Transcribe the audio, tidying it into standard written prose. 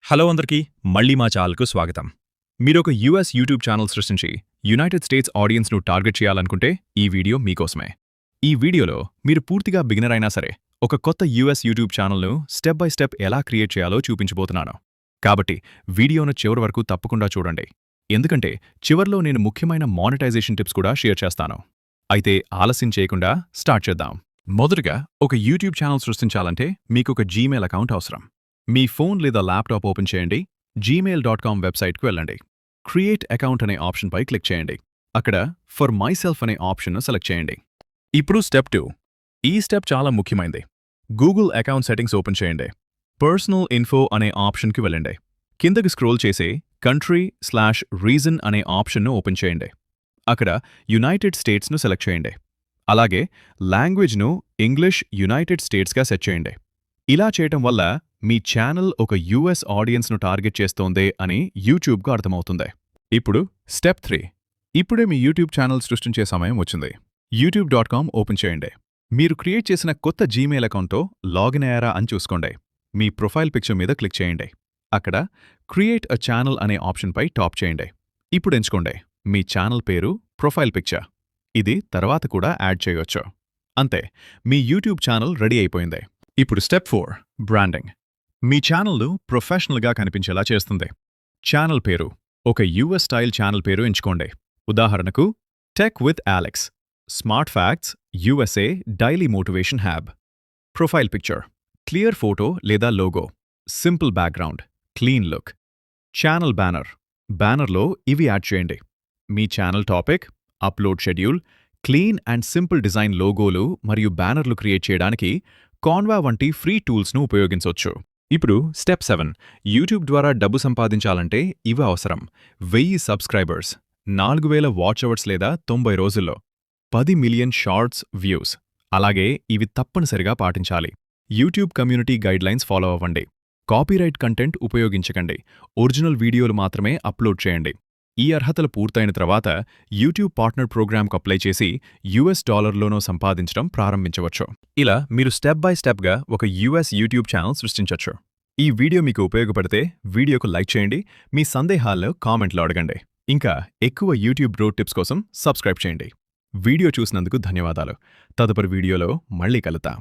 Hello అందరికీ మళ్ళీ మా ఛానల్కు స్వాగతం. మీరొక యూఎస్ యూట్యూబ్ ఛానల్ సృష్టించి యునైటెడ్ స్టేట్స్ ఆడియన్స్ను టార్గెట్ చేయాలనుకుంటే ఈ వీడియో మీకోసమే. ఈ వీడియోలో మీరు పూర్తిగా బిగినర్ అయినా సరే ఒక కొత్త యూఎస్ యూట్యూబ్ ఛానల్ను స్టెప్ బై స్టెప్ ఎలా క్రియేట్ చేయాలో చూపించబోతున్నాను. కాబట్టి వీడియోను చివరి వరకు తప్పకుండా చూడండి, ఎందుకంటే చివర్లో నేను ముఖ్యమైన మానిటైజేషన్ టిప్స్ కూడా షేర్ చేస్తాను. అయితే ఆలస్యం చేయకుండా స్టార్ట్ చేద్దాం. మొదటగా ఒక యూట్యూబ్ ఛానల్ సృష్టించాలంటే మీకొక జీమెయిల్ అకౌంట్ అవసరం. మీ ఫోన్ లేదా ల్యాప్టాప్ ఓపెన్ చేయండి, gmail.com వెబ్సైట్కు వెళ్ళండి. క్రియేట్ అకౌంట్ అనే ఆప్షన్పై క్లిక్ చేయండి. అక్కడ ఫర్ మైసెల్ఫ్ అనే ఆప్షన్ను సెలెక్ట్ చేయండి. ఇప్పుడు స్టెప్ 2. ఈ స్టెప్ చాలా ముఖ్యమైనది. గూగుల్ అకౌంట్ సెట్టింగ్స్ ఓపెన్ చేయండి. పర్సనల్ ఇన్ఫో అనే ఆప్షన్కి వెళ్ళండి. కిందకి స్క్రోల్ చేసి country/region అనే ఆప్షన్ను ఓపెన్ చేయండి. అక్కడ యునైటెడ్ స్టేట్స్ను సెలెక్ట్ చేయండి. అలాగే లాంగ్వేజ్ను ఇంగ్లీష్ యునైటెడ్ స్టేట్స్గా సెట్ చేయండి. ఇలా చేయటం వల్ల మీ ఛానల్ ఒక యూఎస్ ఆడియన్స్ను టార్గెట్ చేస్తోందే అని యూట్యూబ్కు అర్థమవుతుంది. ఇప్పుడు స్టెప్ 3. ఇప్పుడే మీ యూట్యూబ్ ఛానల్ సృష్టించే సమయం వచ్చింది. youtube.com ఓపెన్ చేయండి. మీరు క్రియేట్ చేసిన కొత్త జీమెయిల్ అకౌంట్తో లాగిన్ అయ్యారా అని చూసుకోండి. మీ ప్రొఫైల్ పిక్చర్ మీద క్లిక్ చేయండి. అక్కడ క్రియేట్ అ ఛానల్ అనే ఆప్షన్పై టాప్ చేయండి. ఇప్పుడు ఎంచుకోండి మీ ఛానల్ పేరు, ప్రొఫైల్ పిక్చర్. ఇది తర్వాత కూడా యాడ్ చేయొచ్చు. అంతే, మీ యూట్యూబ్ ఛానల్ రెడీ అయిపోయింది. ఇప్పుడు స్టెప్ 4. బ్రాండింగ్. మీ ఛానల్ను ప్రొఫెషనల్గా కనిపించేలా చేస్తుంది. ఛానల్ పేరు ఒక యూఎస్ స్టైల్ ఛానల్ పేరు ఎంచుకోండి. ఉదాహరణకు tech with Alex, smart facts, USA daily motivation hub. Profile picture clear photo లేదా logo, simple background, clean look. Channel banner, బ్యానర్లో ఇవి యాడ్ చేయండి. మీ channel topic, upload schedule, clean and simple design లోగోలు మరియు బ్యానర్లు క్రియేట్ చేయడానికి కాన్వా వంటి ఫ్రీ టూల్స్ను ఉపయోగించవచ్చు. ఇప్పుడు స్టెప్ 7. యూట్యూబ్ ద్వారా డబ్బు సంపాదించాలంటే ఇవి అవసరం. 1000 సబ్స్క్రైబర్స్, 4000 వాచ్ అవర్స్ లేదా 90 రోజుల్లో 10 మిలియన్ షార్ట్స్ వ్యూస్. అలాగే ఇవి తప్పనిసరిగా పాటించాలి. యూట్యూబ్ కమ్యూనిటీ గైడ్లైన్స్ ఫాలో అవ్వండి. కాపీరైట్ కంటెంట్ ఉపయోగించకండి. ఒరిజినల్ వీడియోలు మాత్రమే అప్లోడ్ చేయండి. ఈ అర్హతలు పూర్తయిన తర్వాత యూట్యూబ్ పార్ట్నర్ ప్రోగ్రామ్కు అప్లై చేసి $లోనో సంపాదించడం ప్రారంభించవచ్చు. ఇలా మీరు స్టెప్ బై స్టెప్గా ఒక యూఎస్ యూట్యూబ్ ఛానల్ సృష్టించవచ్చు. ఈ వీడియో మీకు ఉపయోగపడితే వీడియోకు లైక్ చేయండి, మీ సందేహాలను కామెంట్లో అడగండి. ఇంకా ఎక్కువ యూట్యూబ్ గ్రోత్ టిప్స్ కోసం సబ్స్క్రైబ్ చేయండి. వీడియో చూసినందుకు ధన్యవాదాలు. తదుపరి వీడియోలో మళ్ళీ కలుద్దాం.